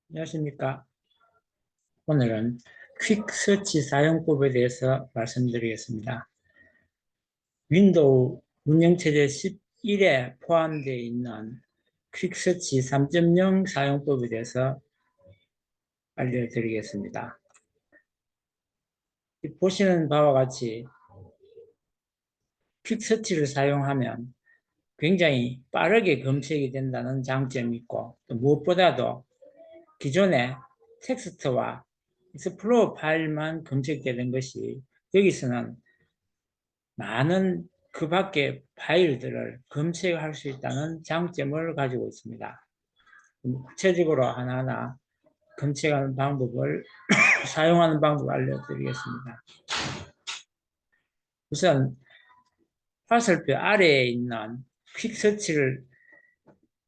안녕하십니까. 오늘은 퀵서치 사용법에 대해서 말씀드리겠습니다. 윈도우 운영체제 11에 포함되어 있는 퀵서치 3.0 사용법에 대해서 알려드리겠습니다. 보시는 바와 같이 퀵서치를 사용하면 굉장히 빠르게 검색이 된다는 장점이 있고, 또 무엇보다도 기존의 텍스트와 익스플로어 파일만 검색되는 것이 여기서는 많은 그 밖의 파일들을 검색할 수 있다는 장점을 가지고 있습니다. 구체적으로 하나하나 검색하는 방법을 사용하는 방법을 알려드리겠습니다. 우선 화살표 아래에 있는 퀵서치를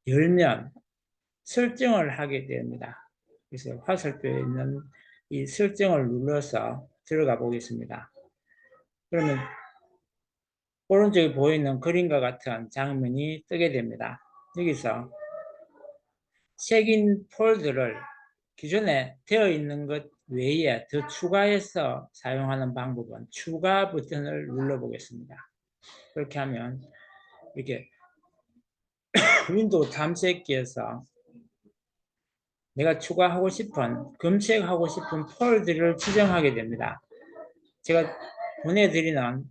열면 설정을 하게 됩니다. 그래서 화살표에 있는 이 설정을 눌러서 들어가 보겠습니다. 그러면 오른쪽에 보이는 그림과 같은 장면이 뜨게 됩니다. 여기서 책인 폴더를 기존에 되어 있는 것 외에 더 추가해서 사용하는 방법은 추가 버튼을 눌러 보겠습니다. 그렇게 하면 이렇게 윈도우 탐색기에서 내가 추가하고 싶은, 검색하고 싶은 폴더를 지정하게 됩니다. 제가 보내드리는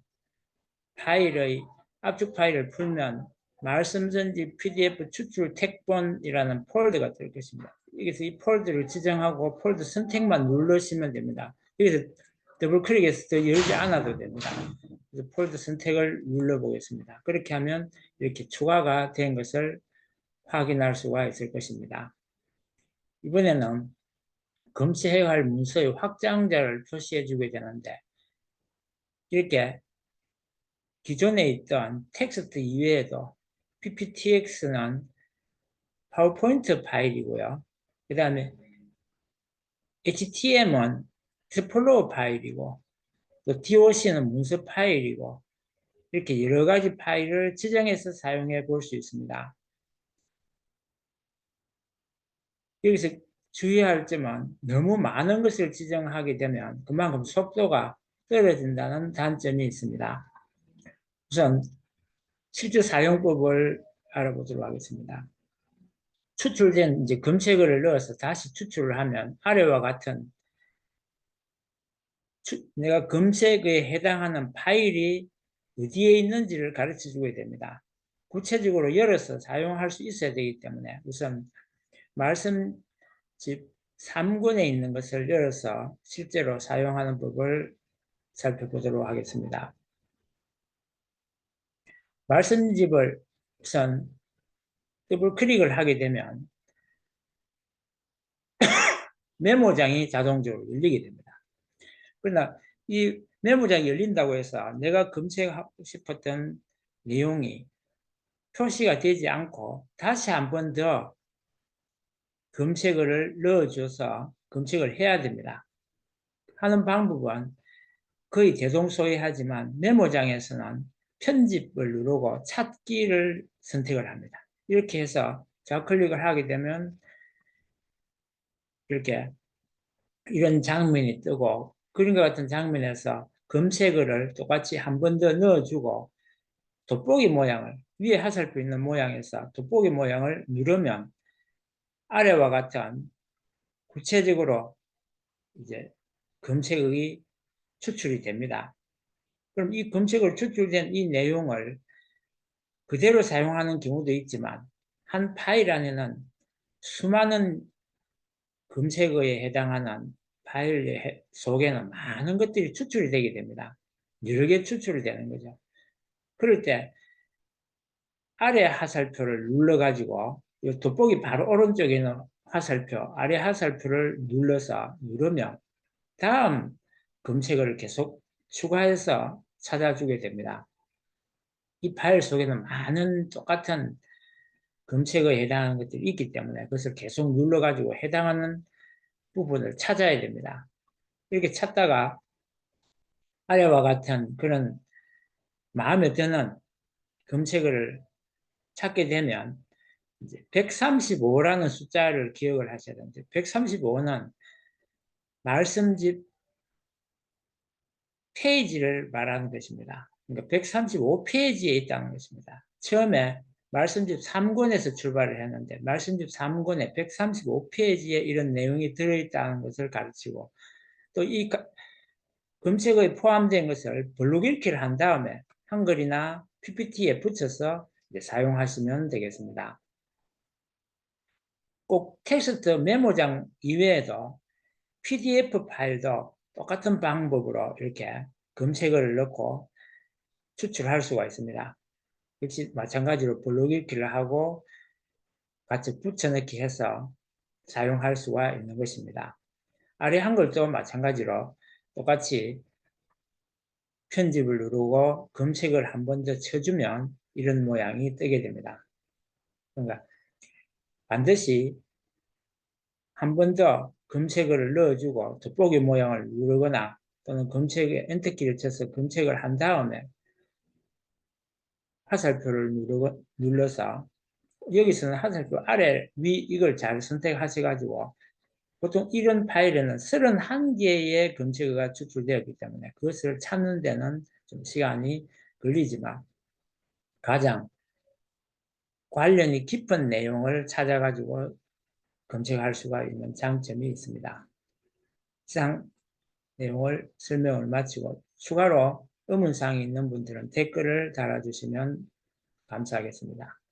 파일의 압축 파일을 풀면 말씀전지 PDF 추출 택본이라는 폴더가 될 것입니다. 여기서 이 폴더를 지정하고 폴더 선택만 누르시면 됩니다. 여기서 더블 클릭해서 더 열지 않아도 됩니다. 그래서 폴더 선택을 눌러 보겠습니다. 그렇게 하면 이렇게 추가가 된 것을 확인할 수가 있을 것입니다. 이번에는 검색해야 할 문서의 확장자를 표시해 주게 되는데, 이렇게 기존에 있던 텍스트 이외에도 pptx는 파워포인트 파일이고요. 그 다음에 htm은 엑스플로어 파일이고, 또 doc는 문서 파일이고, 이렇게 여러 가지 파일을 지정해서 사용해 볼 수 있습니다. 여기서 주의할 점은 너무 많은 것을 지정하게 되면 그만큼 속도가 떨어진다는 단점이 있습니다. 우선 실제 사용법을 알아보도록 하겠습니다. 추출된 이제 검색어를 넣어서 다시 추출을 하면 아래와 같은 내가 검색에 해당하는 파일이 어디에 있는지를 가르쳐 주게 됩니다. 구체적으로 열어서 사용할 수 있어야 되기 때문에 우선 말씀집 3권에 있는 것을 열어서 실제로 사용하는 법을 살펴보도록 하겠습니다. 말씀집을 우선 더블 클릭을 하게 되면 메모장이 자동적으로 열리게 됩니다. 그러나 이 메모장이 열린다고 해서 내가 검색하고 싶었던 내용이 표시가 되지 않고 다시 한 번 더 검색어를 넣어줘서 검색을 해야 됩니다. 하는 방법은 거의 대동소이하지만 메모장에서는 편집을 누르고 찾기를 선택을 합니다. 이렇게 해서 좌클릭을 하게 되면 이렇게 이런 장면이 뜨고 그림과 같은 장면에서 검색어를 똑같이 한 번 더 넣어주고 돋보기 모양을 위에 화살표 있는 모양에서 돋보기 모양을 누르면 아래와 같은 구체적으로 이제 검색이 추출이 됩니다. 그럼 이 검색으로 추출된 이 내용을 그대로 사용하는 경우도 있지만 한 파일 안에는 수많은 검색어에 해당하는 파일 속에는 많은 것들이 추출이 되게 됩니다. 여러 개 추출이 되는 거죠. 그럴 때 아래 화살표를 눌러가지고 돋보기 바로 오른쪽에 있는 화살표, 아래 화살표를 누르면 다음 검색어를 계속 추가해서 찾아주게 됩니다. 이 파일 속에는 많은 똑같은 검색어에 해당하는 것들이 있기 때문에 그것을 계속 눌러가지고 해당하는 부분을 찾아야 됩니다. 이렇게 찾다가 아래와 같은 그런 마음에 드는 검색어를 찾게 되면 이제 135라는 숫자를 기억을 하셔야 되는데 135는 말씀집 페이지를 말하는 것입니다. 그러니까 135페이지에 있다는 것입니다. 처음에 말씀집 3권에서 출발을 했는데 말씀집 3권에 135페이지에 이런 내용이 들어있다는 것을 가르치고 또 이 검색어에 포함된 것을 블록 읽기를 한 다음에 한글이나 PPT에 붙여서 사용하시면 되겠습니다. 꼭 텍스트 메모장 이외에도 PDF 파일도 똑같은 방법으로 이렇게 검색어를 넣고 추출할 수가 있습니다. 역시 마찬가지로 블록 읽기를 하고 같이 붙여넣기 해서 사용할 수가 있는 것입니다. 아래 한글도 마찬가지로 똑같이 편집을 누르고 검색을 한 번 더 쳐주면 이런 모양이 뜨게 됩니다. 그러니까 반드시 한 번 더 검색어를 넣어주고 돋보기 모양을 누르거나 또는 검색에 엔터키를 쳐서 검색을 한 다음에 화살표를 눌러서 여기서는 화살표 아래 위 이걸 잘 선택하셔가지고 보통 이런 파일에는 31개의 검색어가 추출되었기 때문에 그것을 찾는 데는 좀 시간이 걸리지만 가장 관련이 깊은 내용을 찾아가지고 검색할 수가 있는 장점이 있습니다. 이상 내용을 설명을 마치고 추가로 의문사항이 있는 분들은 댓글을 달아주시면 감사하겠습니다.